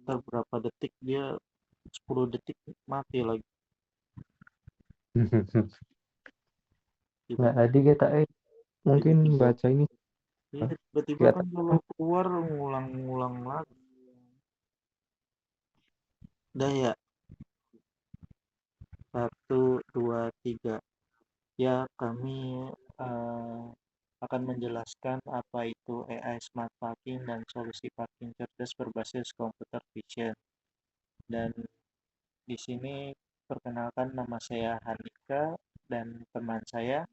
ntar berapa detik dia 10 detik mati lagi Nah, tiba-tiba. tadi kita mungkin Tiba-tiba baca ini iya, tiba-tiba kita kan kalau keluar ngulang-ngulang lagi. Udah ya, 1, 2, 3. Ya, kami eh, akan menjelaskan apa itu AI Smart Parking dan solusi parking cerdas berbasis computer vision. Dan di sini perkenalkan, nama saya Handika dan teman saya.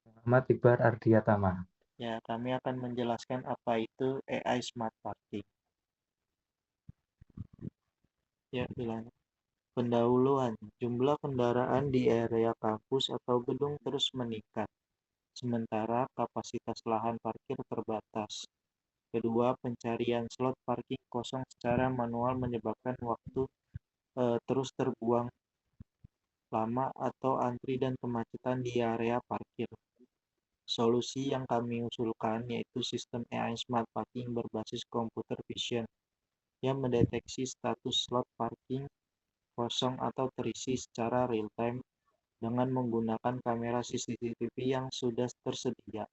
Muhammad Iqbal Ardiatama. Ya, kami akan menjelaskan apa itu AI Smart Parking. Ya, bilang. Pendahuluan, jumlah kendaraan di area kampus atau gedung terus meningkat, sementara kapasitas lahan parkir terbatas. Kedua, pencarian slot parking kosong secara manual menyebabkan waktu terus terbuang lama atau antri dan kemacetan di area parkir. Solusi yang kami usulkan yaitu sistem AI Smart Parking berbasis computer vision yang mendeteksi status slot parking kosong atau terisi secara real-time dengan menggunakan kamera CCTV yang sudah tersedia.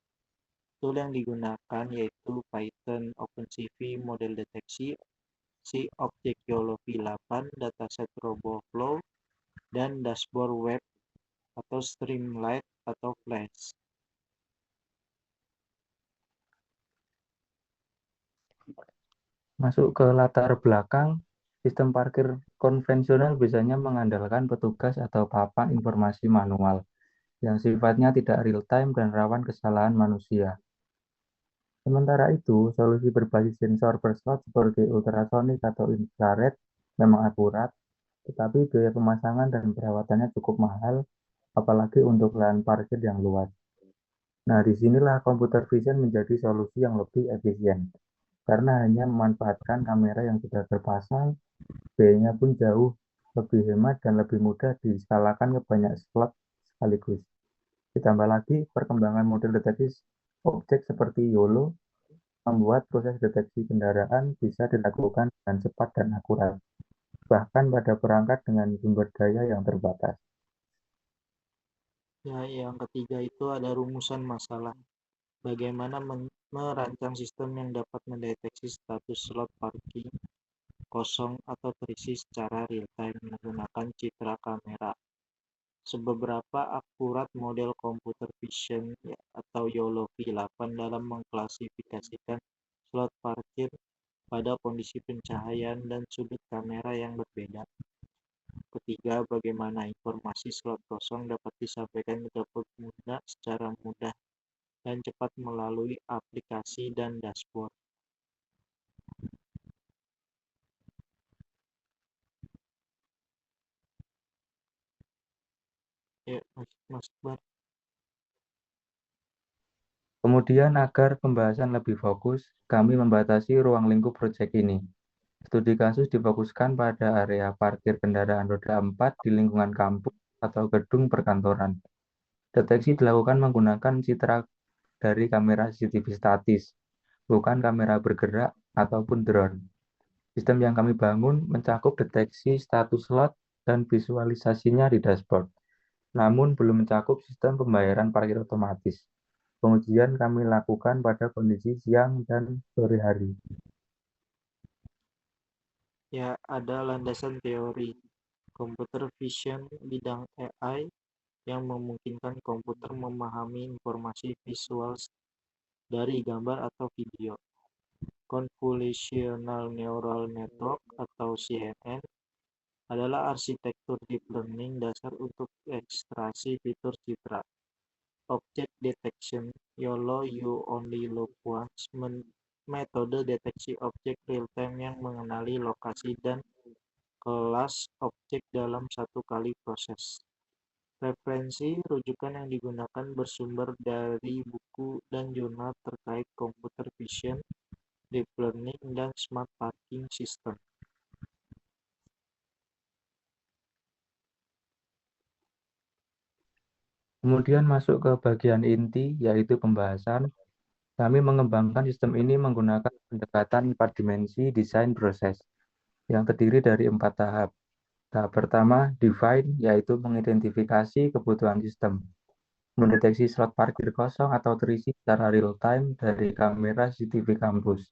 Tool yang digunakan yaitu Python OpenCV model deteksi, si objek YOLO V8, dataset RoboFlow, dan dashboard web atau Streamlight atau Flash. Masuk ke latar belakang, sistem parkir konvensional biasanya mengandalkan petugas atau papan informasi manual yang sifatnya tidak real time dan rawan kesalahan manusia. Sementara itu, solusi berbasis sensor per slot seperti ultrasonik atau infrared memang akurat, tetapi biaya pemasangan dan perawatannya cukup mahal, apalagi untuk lahan parkir yang luas. Nah, disinilah computer vision menjadi solusi yang lebih efisien, karena hanya memanfaatkan kamera yang sudah terpasang, biayanya pun jauh lebih hemat dan lebih mudah diskalakan ke banyak slot sekaligus. Ditambah lagi, perkembangan model deteksi objek seperti YOLO membuat proses deteksi kendaraan bisa dilakukan dengan cepat dan akurat, bahkan pada perangkat dengan sumber daya yang terbatas. Ya, yang ketiga itu ada rumusan masalah. Bagaimana merancang sistem yang dapat mendeteksi status slot parking kosong atau terisi secara real-time menggunakan citra kamera. Seberapa akurat model computer vision ya, atau YOLO V8 dalam mengklasifikasikan slot parkir pada kondisi pencahayaan dan sudut kamera yang berbeda. Ketiga, bagaimana informasi slot kosong dapat disampaikan ke pengguna secara mudah dan cepat melalui aplikasi dan dashboard. Ya, Mas Bar. Kemudian agar pembahasan lebih fokus, kami membatasi ruang lingkup proyek ini. Studi kasus difokuskan pada area parkir kendaraan roda 4 di lingkungan kampus atau gedung perkantoran. Deteksi dilakukan menggunakan citra dari kamera CCTV statis, bukan kamera bergerak ataupun drone. Sistem yang kami bangun mencakup deteksi status slot dan visualisasinya di dashboard, namun belum mencakup sistem pembayaran parkir otomatis. Pengujian kami lakukan pada kondisi siang dan sore hari. Ya, ada landasan teori computer vision bidang AI yang memungkinkan komputer memahami informasi visual dari gambar atau video. Convolutional Neural Network atau CNN adalah arsitektur deep learning dasar untuk ekstraksi fitur citra. Object Detection YOLO You Only Look Once metode deteksi objek real-time yang mengenali lokasi dan kelas objek dalam satu kali proses. Referensi rujukan yang digunakan bersumber dari buku dan jurnal terkait computer vision, deep learning, dan smart parking system. Kemudian masuk ke bagian inti, yaitu pembahasan. Kami mengembangkan sistem ini menggunakan pendekatan 4 dimensi desain proses yang terdiri dari 4 tahap. Tahap pertama, define, yaitu mengidentifikasi kebutuhan sistem, mendeteksi slot parkir kosong atau terisi secara real-time dari kamera CCTV kampus.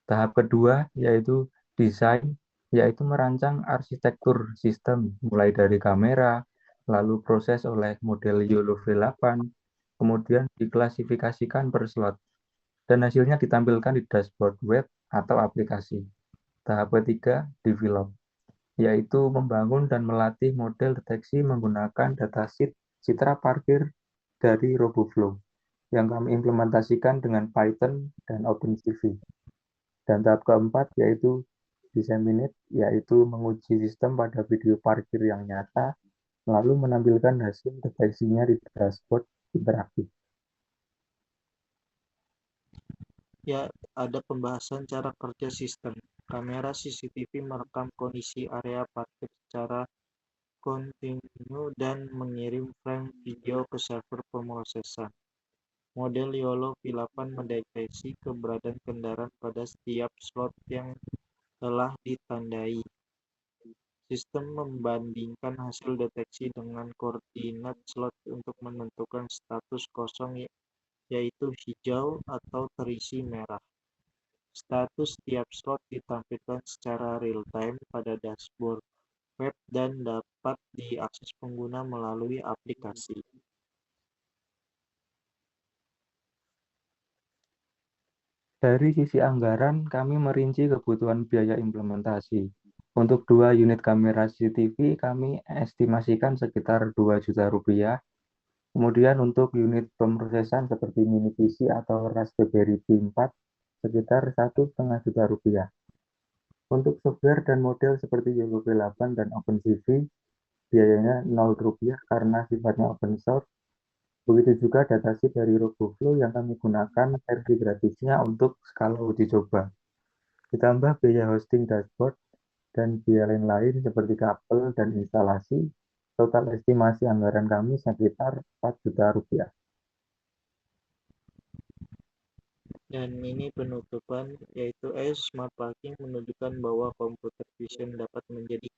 Tahap kedua, yaitu desain, yaitu merancang arsitektur sistem, mulai dari kamera, lalu proses oleh model YOLO V8, kemudian diklasifikasikan per slot, dan hasilnya ditampilkan di dashboard web atau aplikasi. Tahap ketiga, develop, yaitu membangun dan melatih model deteksi menggunakan datasheet citra parkir dari RoboFlow yang kami implementasikan dengan Python dan OpenCV. Dan tahap keempat yaitu disseminate, yaitu menguji sistem pada video parkir yang nyata, lalu menampilkan hasil deteksinya di dashboard interaktif. Ya, ada pembahasan cara kerja sistem. Kamera CCTV merekam kondisi area parkir secara kontinu dan mengirim frame video ke server pemrosesan. Model YOLO V8 mendeteksi keberadaan kendaraan pada setiap slot yang telah ditandai. Sistem membandingkan hasil deteksi dengan koordinat slot untuk menentukan status kosong, yaitu hijau atau terisi merah. Status tiap slot ditampilkan secara real-time pada dashboard web dan dapat diakses pengguna melalui aplikasi. Dari sisi anggaran, kami merinci kebutuhan biaya implementasi. Untuk 2 unit kamera CCTV, kami estimasikan sekitar 2 juta rupiah. Kemudian untuk unit pemrosesan seperti mini PC atau Raspberry Pi 4, sekitar 1,5 juta rupiah. Untuk software dan model seperti YOLO V8 dan OpenCV, biayanya 0 rupiah karena sifatnya open source. Begitu juga datasheet dari RoboFlow yang kami gunakan versi gratisnya untuk skala uji coba. Ditambah biaya hosting dashboard dan biaya lain-lain seperti kabel dan instalasi, total estimasi anggaran kami sekitar 4 juta rupiah. Dan ini penutupan, yaitu Smart Parking menunjukkan bahwa computer vision dapat menjadi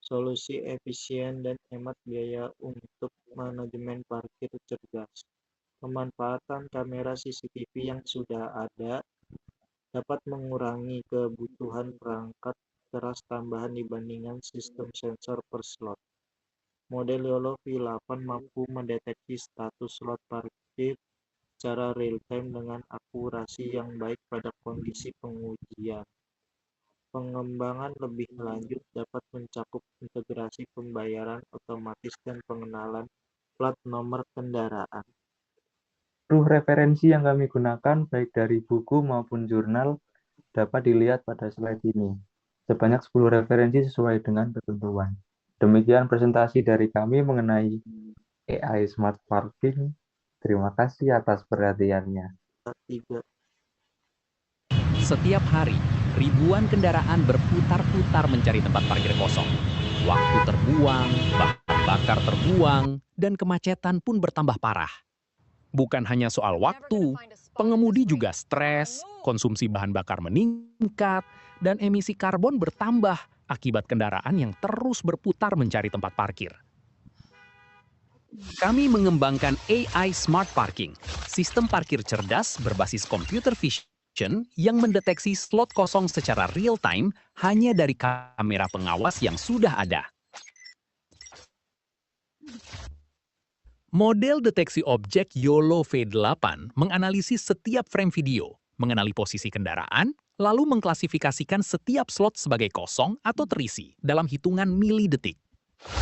solusi efisien dan hemat biaya untuk manajemen parkir cerdas. Pemanfaatan kamera CCTV yang sudah ada dapat mengurangi kebutuhan perangkat keras tambahan dibandingkan sistem sensor per slot. Model YOLO V8 mampu mendeteksi status slot parkir secara real-time dengan akurasi yang baik pada kondisi pengujian. Pengembangan lebih lanjut dapat mencakup integrasi pembayaran otomatis dan pengenalan plat nomor kendaraan. Seluruh referensi yang kami gunakan, baik dari buku maupun jurnal, dapat dilihat pada slide ini. Sebanyak 10 referensi sesuai dengan ketentuan. Demikian presentasi dari kami mengenai AI Smart Parking. Terima kasih atas perhatiannya. Setiap hari, ribuan kendaraan berputar-putar mencari tempat parkir kosong. Waktu terbuang, bahan bakar terbuang, dan kemacetan pun bertambah parah. Bukan hanya soal waktu, pengemudi juga stres, konsumsi bahan bakar meningkat, dan emisi karbon bertambah akibat kendaraan yang terus berputar mencari tempat parkir. Kami mengembangkan AI Smart Parking, sistem parkir cerdas berbasis computer vision yang mendeteksi slot kosong secara real-time hanya dari kamera pengawas yang sudah ada. Model deteksi objek YOLO V8 menganalisis setiap frame video, mengenali posisi kendaraan, lalu mengklasifikasikan setiap slot sebagai kosong atau terisi dalam hitungan milidetik.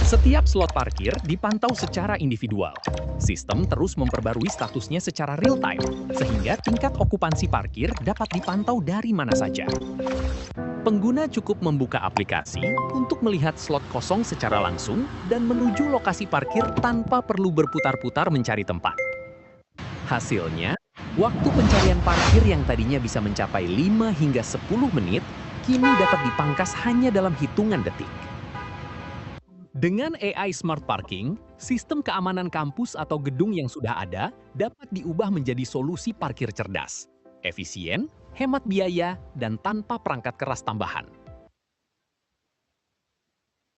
Setiap slot parkir dipantau secara individual. Sistem terus memperbarui statusnya secara real-time, sehingga tingkat okupansi parkir dapat dipantau dari mana saja. Pengguna cukup membuka aplikasi untuk melihat slot kosong secara langsung dan menuju lokasi parkir tanpa perlu berputar-putar mencari tempat. Hasilnya, waktu pencarian parkir yang tadinya bisa mencapai 5 hingga 10 menit, kini dapat dipangkas hanya dalam hitungan detik. Dengan AI Smart Parking, sistem keamanan kampus atau gedung yang sudah ada dapat diubah menjadi solusi parkir cerdas, efisien, hemat biaya, dan tanpa perangkat keras tambahan.